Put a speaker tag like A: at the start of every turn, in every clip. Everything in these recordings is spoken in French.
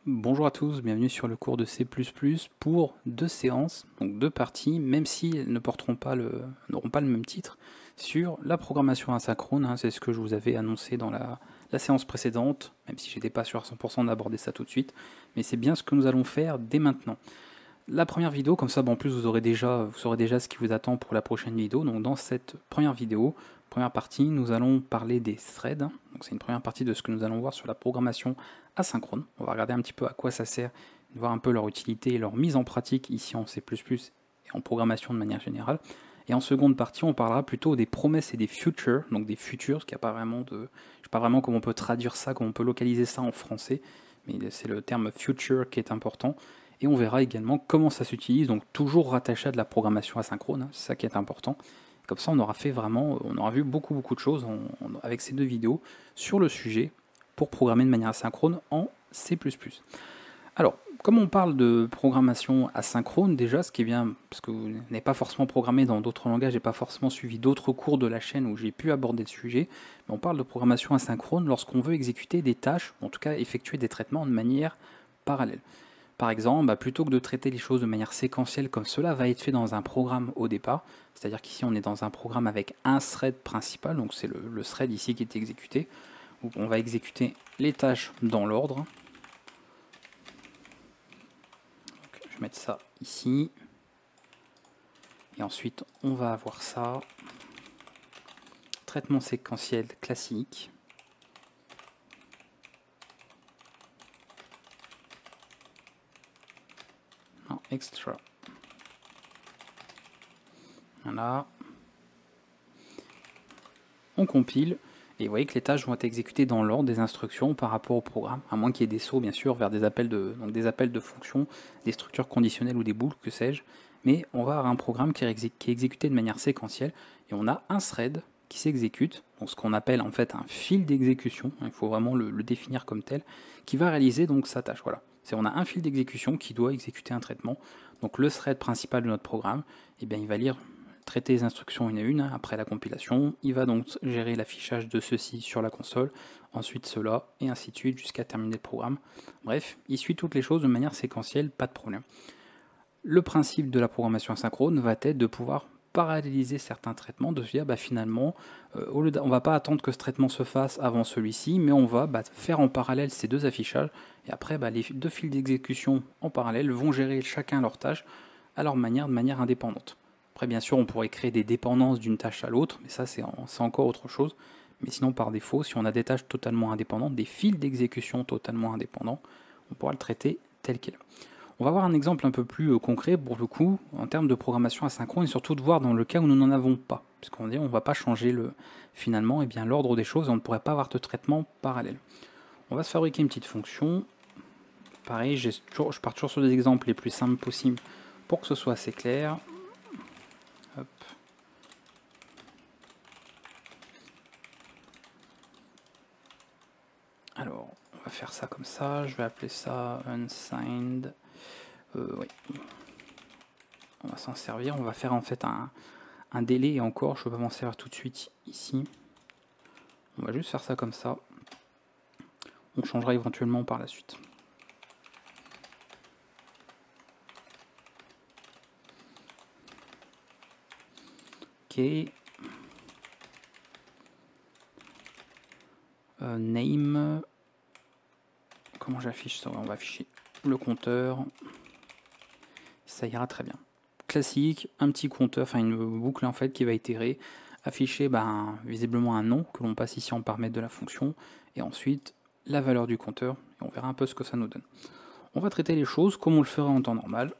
A: Bonjour à tous, bienvenue sur le cours de C++ pour deux séances, donc deux parties, même si elles ne n'auront pas le même titre, sur la programmation asynchrone, hein, c'est ce que je vous avais annoncé dans la séance précédente, même si j'étais pas sûr à 100% d'aborder ça tout de suite, mais c'est bien ce que nous allons faire dès maintenant. La première vidéo, comme ça, en plus vous saurez déjà ce qui vous attend pour la prochaine vidéo. Donc dans cette première vidéo, première partie, nous allons parler des threads. Donc c'est une première partie de ce que nous allons voir sur la programmation asynchrone. On va regarder un petit peu à quoi ça sert, voir un peu leur utilité et leur mise en pratique ici en C++ et en programmation de manière générale. Et en seconde partie, on parlera plutôt des promesses et des futures, donc des futures, parce qu'il n'y a pas vraiment de... Je ne sais pas vraiment comment on peut traduire ça, comment on peut localiser ça en français, mais c'est le terme future qui est important. Et on verra également comment ça s'utilise, donc toujours rattaché à de la programmation asynchrone, hein, c'est ça qui est important. Comme ça, on aura vu beaucoup de choses avec ces deux vidéos sur le sujet pour programmer de manière asynchrone en C++. Alors, comme on parle de programmation asynchrone, déjà, ce qui est bien, parce que vous n'avez pas forcément programmé dans d'autres langages et pas forcément suivi d'autres cours de la chaîne où j'ai pu aborder le sujet, mais on parle de programmation asynchrone lorsqu'on veut exécuter des tâches, en tout cas effectuer des traitements de manière parallèle. Par exemple, plutôt que de traiter les choses de manière séquentielle comme cela va être fait dans un programme au départ, c'est-à-dire qu'ici on est dans un programme avec un thread principal, donc c'est le thread ici qui est exécuté, où on va exécuter les tâches dans l'ordre. Je vais mettre ça ici, et ensuite on va avoir ça, traitement séquentiel classique. Extra. Voilà. On compile, et vous voyez que les tâches vont être exécutées dans l'ordre des instructions par rapport au programme, à moins qu'il y ait des sauts bien sûr vers des appels de fonctions, des structures conditionnelles ou des boucles, que sais-je, mais on va avoir un programme qui est exécuté de manière séquentielle, et on a un thread qui s'exécute, donc ce qu'on appelle en fait un fil d'exécution, il faut vraiment le définir comme tel, qui va réaliser donc sa tâche. Voilà. On a un fil d'exécution qui doit exécuter un traitement, donc le thread principal de notre programme, et bien, il va lire traiter les instructions une à une après la compilation, il va donc gérer l'affichage de ceci sur la console, ensuite cela, et ainsi de suite jusqu'à terminer le programme. Bref, il suit toutes les choses de manière séquentielle, pas de problème. Le principe de la programmation asynchrone va être de pouvoir paralléliser certains traitements, de se dire finalement, on ne va pas attendre que ce traitement se fasse avant celui-ci, mais on va faire en parallèle ces deux affichages, et après les deux fils d'exécution en parallèle vont gérer chacun leur tâche à leur manière, de manière indépendante. Après, bien sûr, on pourrait créer des dépendances d'une tâche à l'autre, mais ça, c'est encore autre chose. Mais sinon, par défaut, si on a des tâches totalement indépendantes, des fils d'exécution totalement indépendants, on pourra le traiter tel qu'il est. On va voir un exemple un peu plus concret, pour le coup, en termes de programmation asynchrone, et surtout de voir dans le cas où nous n'en avons pas. Puisqu'on dit on ne va pas changer finalement l'ordre des choses, et on ne pourrait pas avoir de traitement parallèle. On va se fabriquer une petite fonction. Pareil, je pars toujours sur des exemples les plus simples possibles pour que ce soit assez clair. Hop. Alors, on va faire ça comme ça, je vais appeler ça unsigned. Oui. On va s'en servir, on va faire en fait un délai, et encore, je ne peux pas m'en servir tout de suite ici. On va juste faire ça comme ça. On changera éventuellement par la suite. Ok. Name. Comment j'affiche ça? On va afficher le compteur. Ça ira très bien. Classique, un petit compteur, enfin une boucle en fait qui va itérer, afficher visiblement un nom que l'on passe ici en paramètre de la fonction, et ensuite la valeur du compteur, et on verra un peu ce que ça nous donne. On va traiter les choses comme on le ferait en temps normal.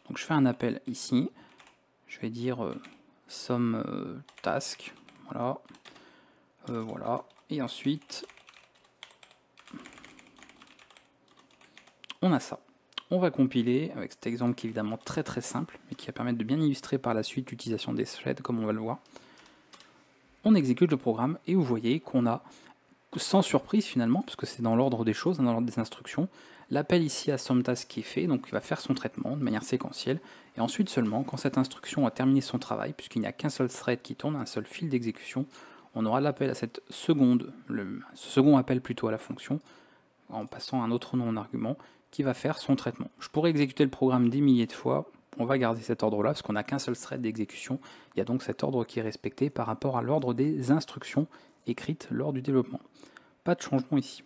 A: Donc je fais un appel ici, je vais dire some task, voilà, voilà, et ensuite on a ça. On va compiler avec cet exemple qui est évidemment très simple, mais qui va permettre de bien illustrer par la suite l'utilisation des threads comme on va le voir. On exécute le programme et vous voyez qu'on a, sans surprise finalement, parce que c'est dans l'ordre des choses, dans l'ordre des instructions, l'appel ici à SomeTask qui est fait, donc il va faire son traitement de manière séquentielle, et ensuite seulement, quand cette instruction a terminé son travail, puisqu'il n'y a qu'un seul thread qui tourne, un seul fil d'exécution, on aura l'appel à ce second appel plutôt à la fonction, en passant un autre nom en argument, qui va faire son traitement. Je pourrais exécuter le programme des milliers de fois, on va garder cet ordre-là, parce qu'on n'a qu'un seul thread d'exécution. Il y a donc cet ordre qui est respecté par rapport à l'ordre des instructions écrites lors du développement. Pas de changement ici.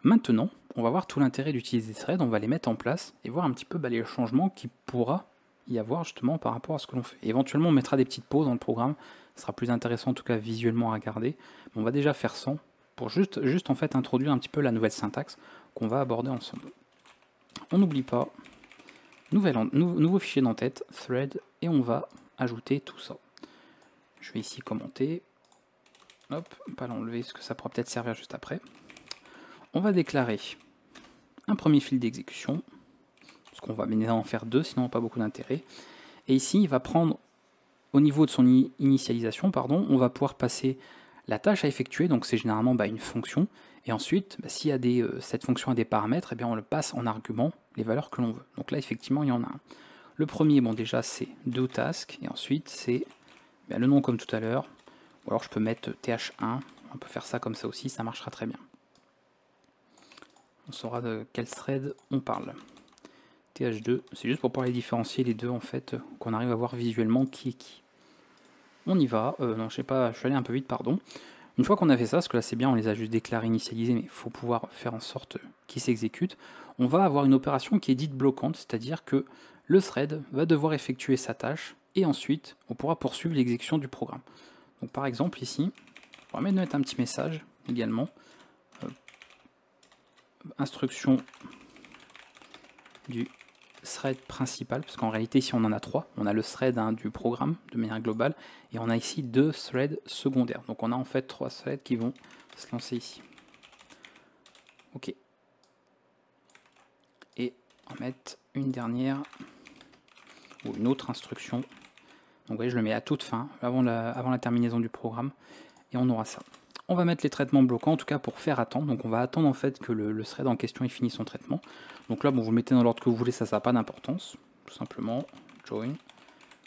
A: Maintenant, on va voir tout l'intérêt d'utiliser des threads, on va les mettre en place et voir un petit peu les changements qu'il pourra y avoir justement par rapport à ce que l'on fait. Et éventuellement, on mettra des petites pauses dans le programme, ce sera plus intéressant en tout cas visuellement à regarder. Mais on va déjà faire 100 pour juste en fait introduire un petit peu la nouvelle syntaxe qu'on va aborder ensemble. On n'oublie pas, nouveau fichier d'entête, thread, et on va ajouter tout ça. Je vais ici commenter, hop, pas l'enlever parce que ça pourra peut-être servir juste après. On va déclarer un premier fil d'exécution, parce qu'on va bien en faire deux, sinon pas beaucoup d'intérêt. Et ici, il va prendre, au niveau de son initialisation, pardon, on va pouvoir passer la tâche à effectuer, donc c'est généralement une fonction, et ensuite, s'il y a cette fonction a des paramètres, eh bien on le passe en argument les valeurs que l'on veut. Donc là, effectivement, il y en a un. Le premier, bon déjà, c'est doTask, et ensuite, c'est le nom comme tout à l'heure, ou alors je peux mettre th1, on peut faire ça comme ça aussi, ça marchera très bien. On saura de quel thread on parle. th2, c'est juste pour pouvoir les différencier les deux en fait, qu'on arrive à voir visuellement qui est qui. On y va, non je sais pas, je suis allé un peu vite, pardon. Une fois qu'on a fait ça, parce que là c'est bien, on les a juste déclarés, initialisés, mais il faut pouvoir faire en sorte qu'ils s'exécutent, on va avoir une opération qui est dite bloquante, c'est-à-dire que le thread va devoir effectuer sa tâche, et ensuite on pourra poursuivre l'exécution du programme. Donc par exemple ici, on va mettre un petit message également, instruction du thread principal, parce qu'en réalité ici on en a trois, on a le thread du programme de manière globale, et on a ici deux threads secondaires, donc on a en fait trois threads qui vont se lancer ici. Ok. Et on va mettre une dernière, ou une autre instruction, donc vous voyez je le mets à toute fin, avant la terminaison du programme, et on aura ça. On va mettre les traitements bloquants, en tout cas pour faire attendre. Donc on va attendre en fait que le thread en question ait fini son traitement. Donc là, bon, vous le mettez dans l'ordre que vous voulez, ça n'a pas d'importance. Tout simplement, join.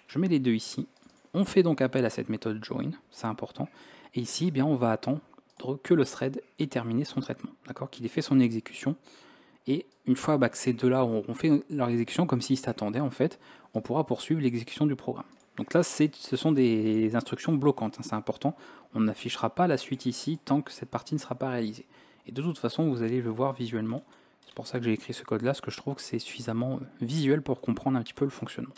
A: Je mets les deux ici. On fait donc appel à cette méthode join, c'est important. Et ici, eh bien, on va attendre que le thread ait terminé son traitement, d'accord, qu'il ait fait son exécution. Et une fois que ces deux-là auront fait leur exécution, comme s'ils s'attendaient en fait, on pourra poursuivre l'exécution du programme. Donc là, ce sont des instructions bloquantes, c'est important. On n'affichera pas la suite ici tant que cette partie ne sera pas réalisée. Et de toute façon, vous allez le voir visuellement. C'est pour ça que j'ai écrit ce code-là, parce que je trouve que c'est suffisamment visuel pour comprendre un petit peu le fonctionnement.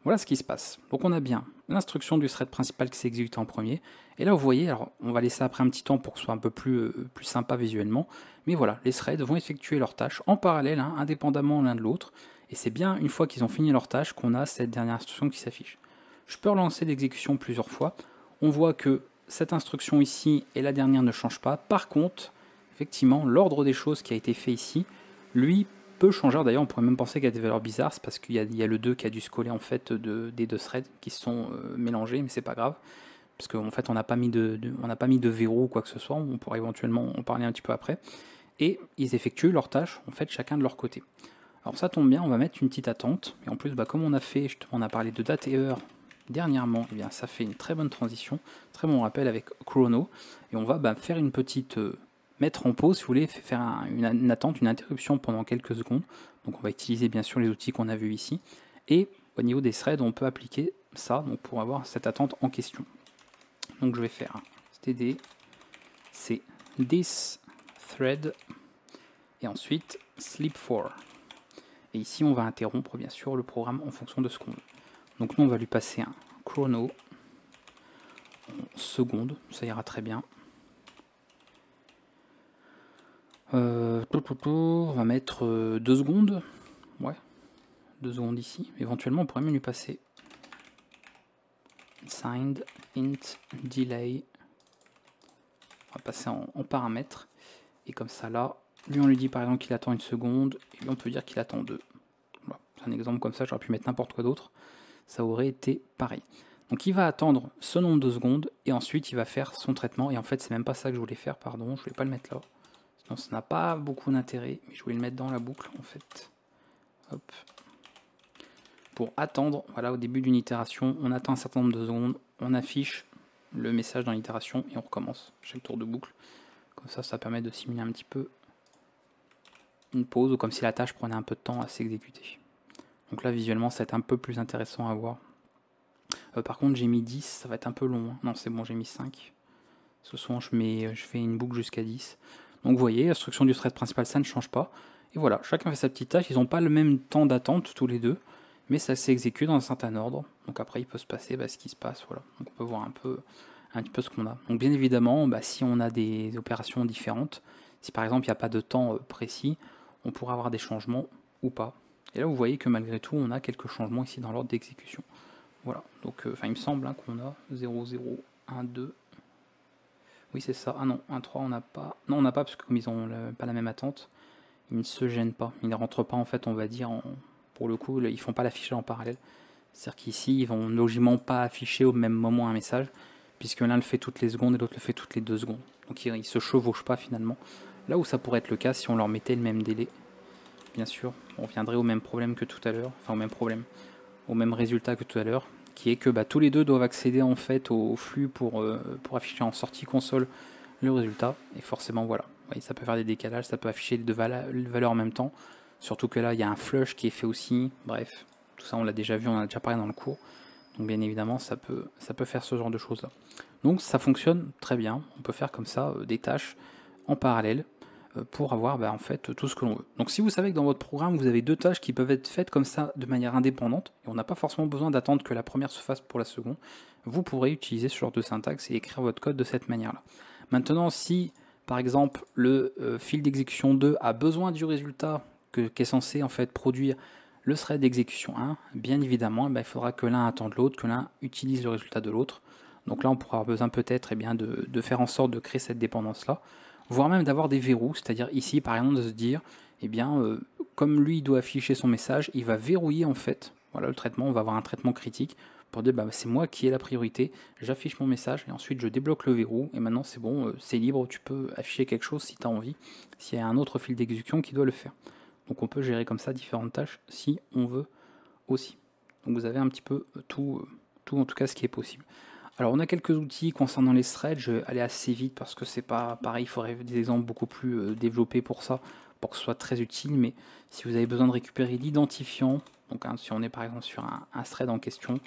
A: Voilà ce qui se passe. Donc on a bien l'instruction du thread principal qui s'est exécutée en premier. Et là, vous voyez, alors on va laisser après un petit temps pour que ce soit un peu plus sympa visuellement. Mais voilà, les threads vont effectuer leurs tâches en parallèle, indépendamment l'un de l'autre. Et c'est bien une fois qu'ils ont fini leur tâche qu'on a cette dernière instruction qui s'affiche. Je peux relancer l'exécution plusieurs fois. On voit que cette instruction ici et la dernière ne changent pas. Par contre, effectivement, l'ordre des choses qui a été fait ici, lui, peut changer. D'ailleurs, on pourrait même penser qu'il y a des valeurs bizarres, c'est parce qu'il y a le 2 qui a dû se coller en fait des deux threads qui se sont mélangés, mais c'est pas grave. Parce qu'en fait, on n'a pas mis de verrou ou quoi que ce soit. On pourra éventuellement en parler un petit peu après. Et ils effectuent leurs tâches, en fait, chacun de leur côté. Alors ça tombe bien, on va mettre une petite attente. Et en plus, comme on a fait, justement, on a parlé de date et heure dernièrement, eh bien, ça fait une très bonne transition, très bon rappel avec chrono. Et on va faire une petite mettre en pause, si vous voulez, faire une attente, une interruption pendant quelques secondes. Donc on va utiliser bien sûr les outils qu'on a vus ici. Et au niveau des threads, on peut appliquer ça donc pour avoir cette attente en question. Donc je vais faire std, c'est this thread, et ensuite sleep for. Et ici on va interrompre bien sûr le programme en fonction de ce qu'on veut. Donc nous on va lui passer un chrono en secondes, ça ira très bien. On va mettre 2 secondes. Ouais, 2 secondes ici. Éventuellement, on pourrait même lui passer signed int delay. On va passer en paramètres. Et comme ça, là, lui, on lui dit par exemple qu'il attend 1 seconde. Et lui, on peut dire qu'il attend 2. Voilà. C'est un exemple comme ça. J'aurais pu mettre n'importe quoi d'autre. Ça aurait été pareil. Donc, il va attendre ce nombre de secondes. Et ensuite, il va faire son traitement. Et en fait, c'est même pas ça que je voulais faire. Pardon, je voulais pas le mettre là. Sinon, ça n'a pas beaucoup d'intérêt, mais je voulais le mettre dans la boucle en fait. Hop. Pour attendre, voilà, au début d'une itération, on attend un certain nombre de secondes, on affiche le message dans l'itération et on recommence chaque tour de boucle. Comme ça, ça permet de simuler un petit peu une pause ou comme si la tâche prenait un peu de temps à s'exécuter. Donc là visuellement ça va être un peu plus intéressant à voir. Par contre j'ai mis 10, ça va être un peu long. Hein. Non c'est bon, j'ai mis 5. Parce que souvent je fais une boucle jusqu'à 10. Donc vous voyez, l'instruction du thread principal ça ne change pas. Et voilà, chacun fait sa petite tâche, ils n'ont pas le même temps d'attente tous les deux, mais ça s'exécute dans un certain ordre. Donc après il peut se passer ce qui se passe, voilà. Donc on peut voir un petit peu ce qu'on a. Donc bien évidemment, si on a des opérations différentes, si par exemple il n'y a pas de temps précis, on pourra avoir des changements ou pas. Et là vous voyez que malgré tout on a quelques changements ici dans l'ordre d'exécution. Voilà, donc il me semble qu'on a 0, 0, 1, 2. Oui c'est ça, ah non, 1, 3 on n'a pas. Non on n'a pas parce que comme ils n'ont pas la même attente, ils ne se gênent pas. Ils ne rentrent pas en fait on va dire, pour le coup ils font pas l'affichage en parallèle. C'est-à-dire qu'ici ils vont logiquement pas afficher au même moment un message, puisque l'un le fait toutes les secondes et l'autre le fait toutes les 2 secondes. Donc ils se chevauchent pas finalement. Là où ça pourrait être le cas si on leur mettait le même délai. Bien sûr, on reviendrait au même problème que tout à l'heure, enfin au même problème, au même résultat que tout à l'heure, qui est que tous les deux doivent accéder en fait au flux pour afficher en sortie console le résultat, et forcément voilà, vous voyez, ça peut faire des décalages, ça peut afficher les deux valeurs en même temps, surtout que là il y a un flush qui est fait aussi, bref, tout ça on l'a déjà vu, on en a déjà parlé dans le cours, donc bien évidemment ça peut faire ce genre de choses là. Donc ça fonctionne très bien, on peut faire comme ça des tâches en parallèle, pour avoir en fait tout ce que l'on veut. Donc si vous savez que dans votre programme vous avez 2 tâches qui peuvent être faites comme ça de manière indépendante, et on n'a pas forcément besoin d'attendre que la première se fasse pour la seconde, vous pourrez utiliser ce genre de syntaxe et écrire votre code de cette manière-là. Maintenant si par exemple le fil d'exécution 2 a besoin du résultat qu'est censé en fait produire le thread d'exécution 1, bien évidemment il faudra que l'un attende l'autre, que l'un utilise le résultat de l'autre. Donc là on pourra avoir besoin peut-être de faire en sorte de créer cette dépendance là, voire même d'avoir des verrous, c'est-à-dire ici par exemple de se dire, comme lui doit afficher son message, il va verrouiller en fait, voilà le traitement, on va avoir un traitement critique, pour dire c'est moi qui ai la priorité, j'affiche mon message, et ensuite je débloque le verrou, et maintenant c'est bon, c'est libre, tu peux afficher quelque chose si tu as envie, s'il y a un autre fil d'exécution qui doit le faire. Donc on peut gérer comme ça différentes tâches si on veut aussi. Donc vous avez un petit peu tout en tout cas ce qui est possible. Alors on a quelques outils concernant les threads, je vais aller assez vite parce que c'est pas pareil, il faudrait des exemples beaucoup plus développés pour ça, pour que ce soit très utile, mais si vous avez besoin de récupérer l'identifiant, donc si on est par exemple sur un thread en question,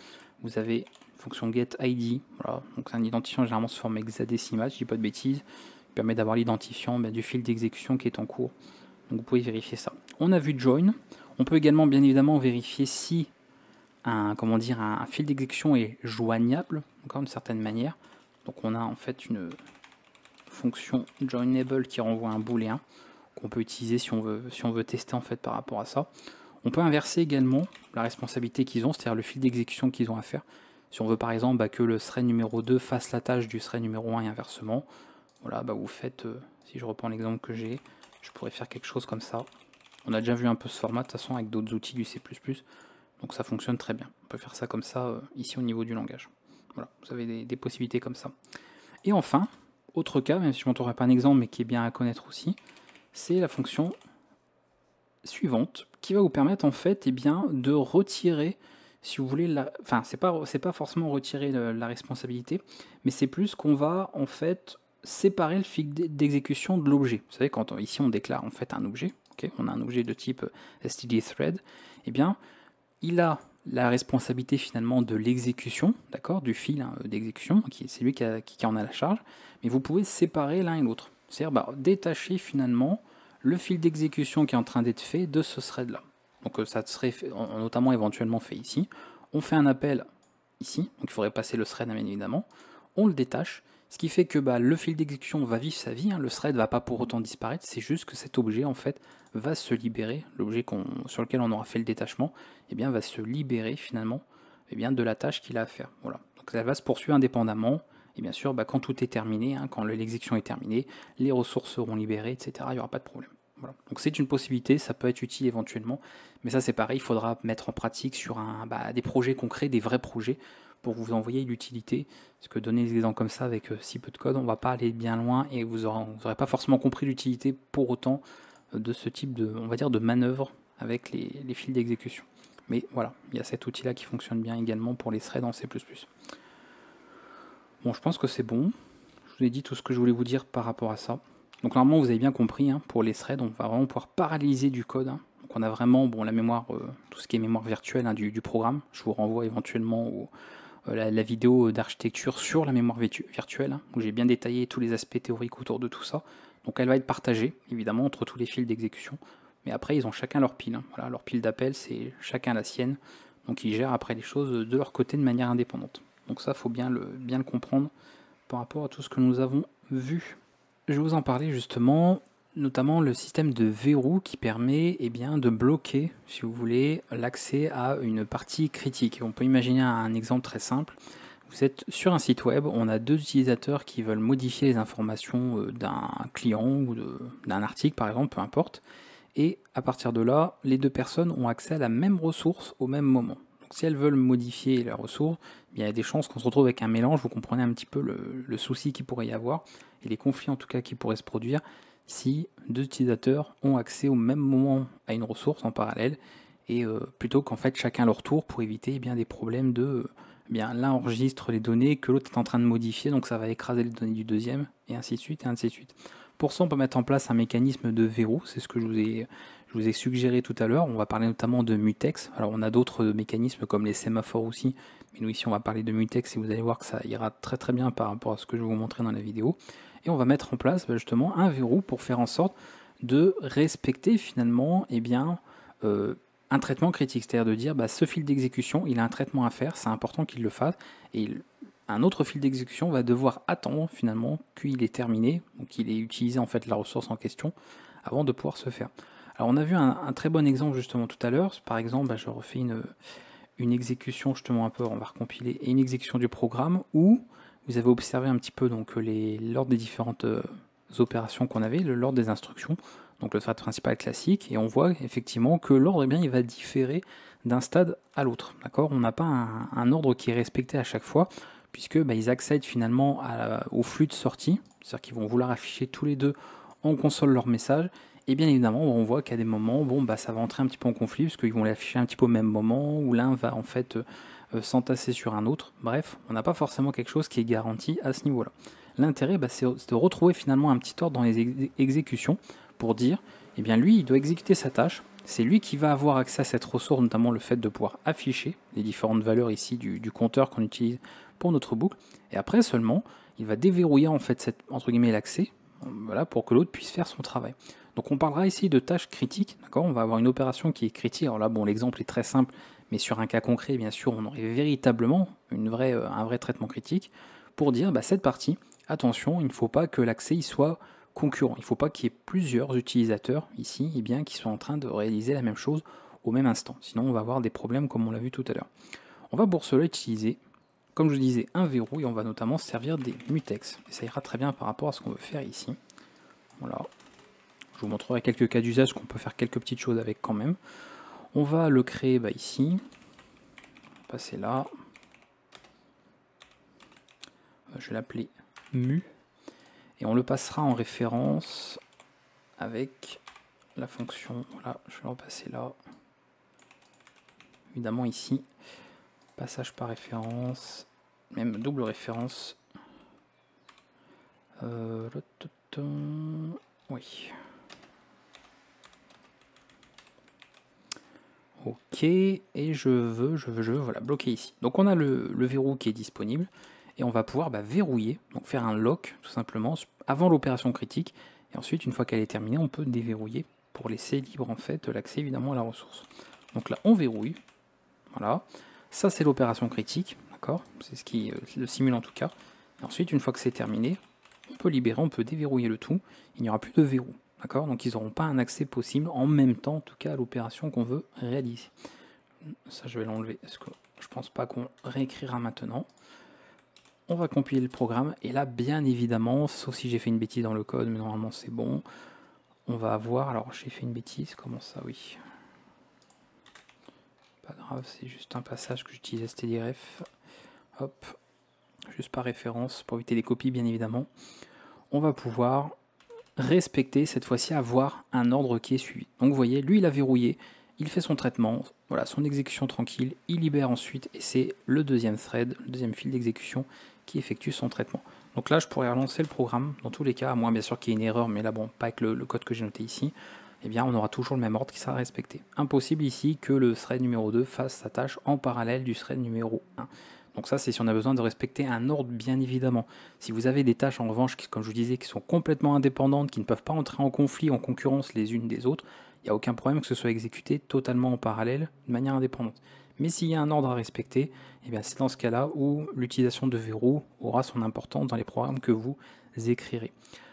A: vous avez une fonction getID, voilà, donc c'est un identifiant généralement sous forme hexadécimale, je dis pas de bêtises, qui permet d'avoir l'identifiant du fil d'exécution qui est en cours, donc vous pouvez vérifier ça. On a vu join, on peut également bien évidemment vérifier si un fil d'exécution est joignable, d'une certaine manière. Donc on a en fait une fonction joinable qui renvoie un booléen qu'on peut utiliser si on veut tester en fait par rapport à ça. On peut inverser également la responsabilité qu'ils ont, c'est-à-dire le fil d'exécution qu'ils ont à faire. Si on veut par exemple que le thread numéro 2 fasse la tâche du thread numéro 1 et inversement, voilà, vous faites, si je reprends l'exemple que j'ai, je pourrais faire quelque chose comme ça. On a déjà vu un peu ce format de toute façon avec d'autres outils du C++. Donc ça fonctionne très bien. On peut faire ça comme ça ici au niveau du langage. Voilà, vous avez des possibilités comme ça. Et enfin, autre cas, même si je ne montrerai pas un exemple, mais qui est bien à connaître aussi, c'est la fonction suivante qui va vous permettre en fait de retirer, si vous voulez, enfin c'est pas forcément retirer la responsabilité, mais c'est plus qu'on va en fait séparer le fil d'exécution de l'objet. Vous savez, quand ici on déclare en fait un objet, okay, on a un objet de type stdthread, il a la responsabilité finalement de l'exécution, d'accord, du fil d'exécution, c'est lui qui en a la charge, mais vous pouvez séparer l'un et l'autre. C'est-à-dire détacher finalement le fil d'exécution qui est en train d'être fait de ce thread-là. Donc ça serait notamment éventuellement fait ici. On fait un appel ici, donc il faudrait passer le thread bien évidemment, on le détache, ce qui fait que le fil d'exécution va vivre sa vie, le thread ne va pas pour autant disparaître, c'est juste que cet objet en fait va se libérer, l'objet sur lequel on aura fait le détachement, va se libérer finalement de la tâche qu'il a à faire. Voilà. Donc ça va se poursuivre indépendamment, et bien sûr quand tout est terminé, quand l'exécution est terminée, les ressources seront libérées, etc. Il n'y aura pas de problème. Voilà. Donc c'est une possibilité, ça peut être utile éventuellement, mais ça c'est pareil, il faudra mettre en pratique sur des projets concrets, des vrais projets, pour vous envoyer l'utilité, parce que donner des exemples comme ça avec si peu de code, on va pas aller bien loin et vous n'aurez pas forcément compris l'utilité pour autant de ce type de manœuvre avec les fils d'exécution. Mais voilà, il y a cet outil là qui fonctionne bien également pour les threads en C++. Bon, je pense que c'est bon, je vous ai dit tout ce que je voulais vous dire par rapport à ça. Donc normalement, vous avez bien compris, hein, pour les threads, on va vraiment pouvoir paralyser du code. Hein. Donc on a vraiment la mémoire, tout ce qui est mémoire virtuelle, hein, du programme. Je vous renvoie éventuellement la vidéo d'architecture sur la mémoire virtuelle, hein, où j'ai bien détaillé tous les aspects théoriques autour de tout ça. Donc elle va être partagée, évidemment, entre tous les fils d'exécution. Mais après, ils ont chacun leur pile. Hein. Voilà, leur pile d'appel, c'est chacun la sienne. Donc ils gèrent après les choses de leur côté de manière indépendante. Donc ça, il faut bien le comprendre par rapport à tout ce que nous avons vu. Je vais vous en parler justement, notamment le système de verrou qui permet de bloquer, si vous voulez, l'accès à une partie critique. On peut imaginer un exemple très simple. Vous êtes sur un site web, on a deux utilisateurs qui veulent modifier les informations d'un client ou d'un article par exemple, peu importe. Et à partir de là, les deux personnes ont accès à la même ressource au même moment. Donc si elles veulent modifier la ressource, il y a des chances qu'on se retrouve avec un mélange. Vous comprenez un petit peu le souci qu'il pourrait y avoir et les conflits en tout cas qui pourraient se produire si deux utilisateurs ont accès au même moment à une ressource en parallèle et plutôt qu'en fait chacun à leur tour pour éviter des problèmes de l'un enregistre les données que l'autre est en train de modifier, donc ça va écraser les données du deuxième et ainsi de suite et ainsi de suite. Pour ça, on peut mettre en place un mécanisme de verrou, c'est ce que je vous ai suggéré tout à l'heure. On va parler notamment de mutex. Alors on a d'autres mécanismes comme les sémaphores aussi, mais nous ici on va parler de mutex et vous allez voir que ça ira très très bien par rapport à ce que je vais vous montrer dans la vidéo. Et on va mettre en place justement un verrou pour faire en sorte de respecter finalement un traitement critique, c'est-à-dire de dire ce fil d'exécution, il a un traitement à faire, c'est important qu'il le fasse, et un autre fil d'exécution va devoir attendre finalement qu'il ait terminé, ou qu'il ait utilisé en fait la ressource en question, avant de pouvoir se faire. Alors on a vu un très bon exemple justement tout à l'heure, par exemple je refais une exécution justement un peu, on va recompiler, et une exécution du programme où vous avez observé un petit peu donc l'ordre des différentes opérations qu'on avait, l'ordre des instructions, donc le thread principal classique, et on voit effectivement que l'ordre il va différer d'un stade à l'autre. D'accord, on n'a pas un ordre qui est respecté à chaque fois, puisque ils accèdent finalement au flux de sortie, c'est-à-dire qu'ils vont vouloir afficher tous les deux en console leur message, et bien évidemment on voit qu'à des moments ça va entrer un petit peu en conflit, parce qu'ils vont l'afficher un petit peu au même moment, où l'un va en fait s'entasser sur un autre. Bref, on n'a pas forcément quelque chose qui est garanti à ce niveau-là. L'intérêt, c'est de retrouver finalement un petit ordre dans les exécutions pour dire, lui, il doit exécuter sa tâche, c'est lui qui va avoir accès à cette ressource, notamment le fait de pouvoir afficher les différentes valeurs ici du compteur qu'on utilise pour notre boucle, et après seulement, il va déverrouiller en fait entre guillemets l'accès, voilà, pour que l'autre puisse faire son travail. Donc on parlera ici de tâches critiques, d'accord. On va avoir une opération qui est critique. Alors là, l'exemple est très simple, mais sur un cas concret, bien sûr, on aurait véritablement un vrai traitement critique pour dire cette partie, attention, il ne faut pas que l'accès soit concurrent. Il ne faut pas qu'il y ait plusieurs utilisateurs ici qui soient en train de réaliser la même chose au même instant. Sinon, on va avoir des problèmes comme on l'a vu tout à l'heure. On va pour cela utiliser, comme je disais, un verrou et on va notamment servir des mutex. Et ça ira très bien par rapport à ce qu'on veut faire ici. Voilà. Je vous montrerai quelques cas d'usage qu'on peut faire quelques petites choses avec quand même. On va le créer ici. Passer là. Je vais l'appeler mu. Et on le passera en référence avec la fonction. Voilà, je vais le repasser là. Évidemment ici, passage par référence, même double référence. Oui. Ok, et je veux voilà, bloquer ici. Donc on a le verrou qui est disponible, et on va pouvoir verrouiller, donc faire un lock tout simplement, avant l'opération critique, et ensuite une fois qu'elle est terminée, on peut déverrouiller pour laisser libre en fait l'accès évidemment à la ressource. Donc là on verrouille, voilà, ça c'est l'opération critique, d'accord, c'est ce qui le simule en tout cas, et ensuite une fois que c'est terminé, on peut libérer, on peut déverrouiller le tout, il n'y aura plus de verrou. D'accord, donc ils n'auront pas un accès possible en même temps, en tout cas à l'opération qu'on veut réaliser. Ça, je vais l'enlever parce que je pense pas qu'on réécrira maintenant. On va compiler le programme et là, bien évidemment, sauf si j'ai fait une bêtise dans le code, mais normalement c'est bon. On va avoir, alors j'ai fait une bêtise, comment ça, oui. Pas grave, c'est juste un passage que j'utilise stdref. Hop, juste par référence pour éviter les copies, bien évidemment. On va pouvoir respecter, cette fois-ci avoir un ordre qui est suivi. Donc vous voyez, lui il a verrouillé, il fait son traitement, voilà, son exécution tranquille, il libère ensuite, et c'est le deuxième thread, le deuxième fil d'exécution qui effectue son traitement. Donc là, je pourrais relancer le programme, dans tous les cas, à moins bien sûr qu'il y ait une erreur, mais là, bon, pas avec le code que j'ai noté ici, eh bien, on aura toujours le même ordre qui sera respecté. Impossible ici que le thread numéro 2 fasse sa tâche en parallèle du thread numéro 1. Donc ça, c'est si on a besoin de respecter un ordre, bien évidemment. Si vous avez des tâches, en revanche, qui, comme je vous disais, qui sont complètement indépendantes, qui ne peuvent pas entrer en conflit, en concurrence les unes des autres, il n'y a aucun problème que ce soit exécuté totalement en parallèle, de manière indépendante. Mais s'il y a un ordre à respecter, eh bien c'est dans ce cas-là où l'utilisation de verrous aura son importance dans les programmes que vous écrirez.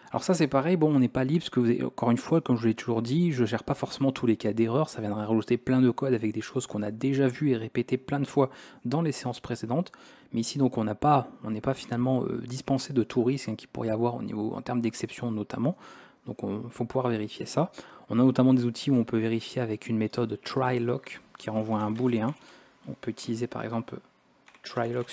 A: Alors ça c'est pareil, bon on n'est pas libre, parce que vous avez, encore une fois, comme je l'ai toujours dit, je ne gère pas forcément tous les cas d'erreur, ça viendrait rajouter plein de codes avec des choses qu'on a déjà vues et répétées plein de fois dans les séances précédentes, mais ici donc on n'est pas finalement dispensé de tout risque qui pourrait y avoir en termes d'exception notamment, donc il faut pouvoir vérifier ça. On a notamment des outils où on peut vérifier avec une méthode try-lock qui renvoie un booléen. On peut utiliser par exemple try-lock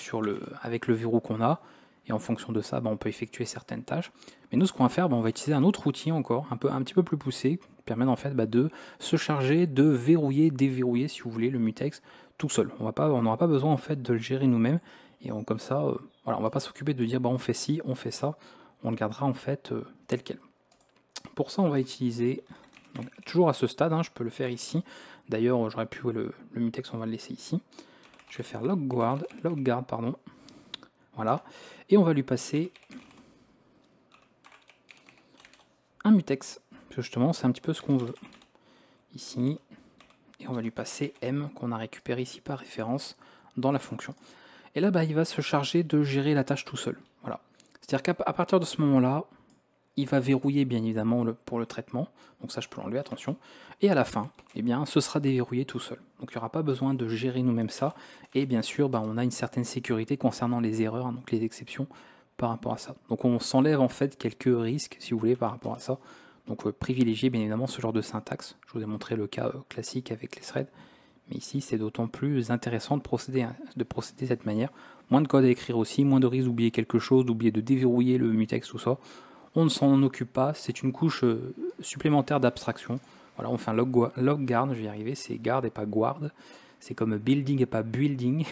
A: avec le verrou qu'on a, et en fonction de ça, on peut effectuer certaines tâches. Mais nous, ce qu'on va faire, on va utiliser un autre outil encore, un petit peu plus poussé, qui permet en fait de se charger de verrouiller, déverrouiller, si vous voulez, le mutex tout seul. On n'aura pas besoin en fait de le gérer nous-mêmes, et comme ça, voilà, on va pas s'occuper de dire on fait ci, on fait ça, on le gardera en fait tel quel. Pour ça, on va utiliser, donc, toujours à ce stade, je peux le faire ici. D'ailleurs, j'aurais pu le mutex, on va le laisser ici. Je vais faire logguard, pardon. Voilà, et on va lui passer un mutex, parce que justement c'est un petit peu ce qu'on veut ici, et on va lui passer M qu'on a récupéré ici par référence dans la fonction. Et là il va se charger de gérer la tâche tout seul. Voilà, c'est-à-dire qu'à partir de ce moment-là, il va verrouiller bien évidemment pour le traitement, donc ça je peux l'enlever, attention, et à la fin, eh bien, ce sera déverrouillé tout seul. Donc il n'y aura pas besoin de gérer nous-mêmes ça, et bien sûr on a une certaine sécurité concernant les erreurs, donc les exceptions par rapport à ça. Donc on s'enlève en fait quelques risques, si vous voulez, par rapport à ça. Donc privilégiez bien évidemment ce genre de syntaxe. Je vous ai montré le cas classique avec les threads, mais ici c'est d'autant plus intéressant de procéder de cette manière. Moins de code à écrire aussi, moins de risques d'oublier quelque chose, d'oublier de déverrouiller le mutex, tout ça. On ne s'en occupe pas, c'est une couche supplémentaire d'abstraction. Voilà, on fait un logguard, je vais y arriver, c'est guard et pas guard. C'est comme building et pas building.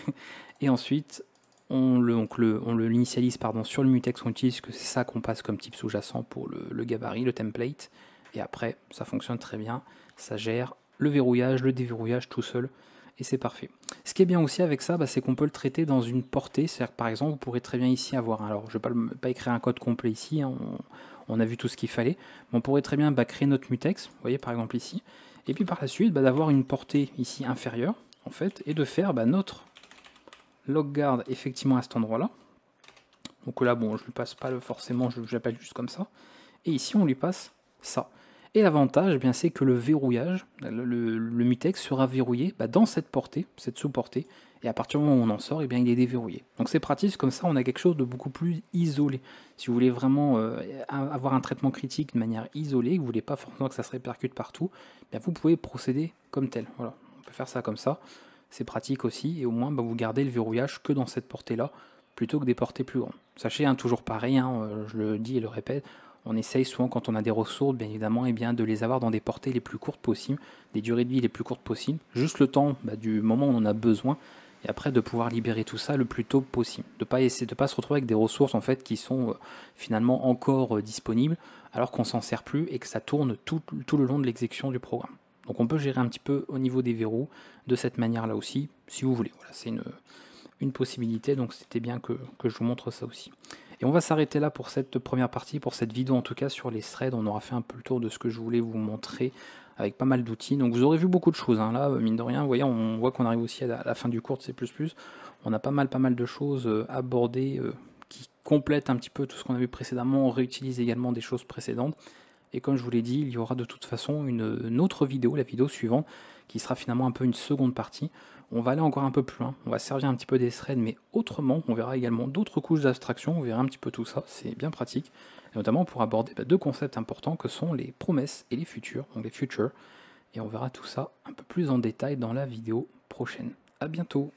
A: Et ensuite, on l'initialise sur le mutex qu'on utilise, que c'est ça qu'on passe comme type sous-jacent pour le gabarit, le template. Et après, ça fonctionne très bien, ça gère le verrouillage, le déverrouillage tout seul. Et c'est parfait. Ce qui est bien aussi avec ça, c'est qu'on peut le traiter dans une portée. C'est-à-dire que par exemple, vous pourrez très bien ici avoir, alors je ne vais pas écrire un code complet ici, on a vu tout ce qu'il fallait, mais on pourrait très bien créer notre mutex, vous voyez par exemple ici, et puis par la suite d'avoir une portée ici inférieure, en fait, et de faire notre logguard effectivement à cet endroit-là. Donc là, je ne lui passe pas forcément, je l'appelle juste comme ça, et ici on lui passe ça. Et l'avantage, c'est que le verrouillage, le mutex sera verrouillé dans cette portée, cette sous-portée, et à partir du moment où on en sort, il est déverrouillé. Donc c'est pratique, comme ça on a quelque chose de beaucoup plus isolé. Si vous voulez vraiment avoir un traitement critique de manière isolée, vous ne voulez pas forcément que ça se répercute partout, vous pouvez procéder comme tel. Voilà, on peut faire ça comme ça, c'est pratique aussi, et au moins vous gardez le verrouillage que dans cette portée-là, plutôt que des portées plus grandes. Sachez, toujours pareil, je le dis et le répète, on essaye souvent quand on a des ressources, bien évidemment, de les avoir dans des portées les plus courtes possibles, des durées de vie les plus courtes possibles, juste le temps du moment où on en a besoin, et après de pouvoir libérer tout ça le plus tôt possible. De ne pas se retrouver avec des ressources en fait qui sont finalement encore disponibles, alors qu'on s'en sert plus et que ça tourne tout le long de l'exécution du programme. Donc on peut gérer un petit peu au niveau des verrous de cette manière-là aussi, si vous voulez. Voilà, c'est une possibilité, donc c'était bien que je vous montre ça aussi. Et on va s'arrêter là pour cette première partie, pour cette vidéo en tout cas sur les threads. On aura fait un peu le tour de ce que je voulais vous montrer avec pas mal d'outils. Donc vous aurez vu beaucoup de choses, là, mine de rien. Vous voyez, on voit qu'on arrive aussi à la fin du cours de C++. On a pas mal de choses abordées qui complètent un petit peu tout ce qu'on a vu précédemment. On réutilise également des choses précédentes. Et comme je vous l'ai dit, il y aura de toute façon une autre vidéo, la vidéo suivante, qui sera finalement un peu une seconde partie. On va aller encore un peu plus loin, on va servir un petit peu des threads, mais autrement, on verra également d'autres couches d'abstraction, on verra un petit peu tout ça, c'est bien pratique, et notamment pour aborder deux concepts importants que sont les promesses et les futurs, donc les futures, et on verra tout ça un peu plus en détail dans la vidéo prochaine. A bientôt.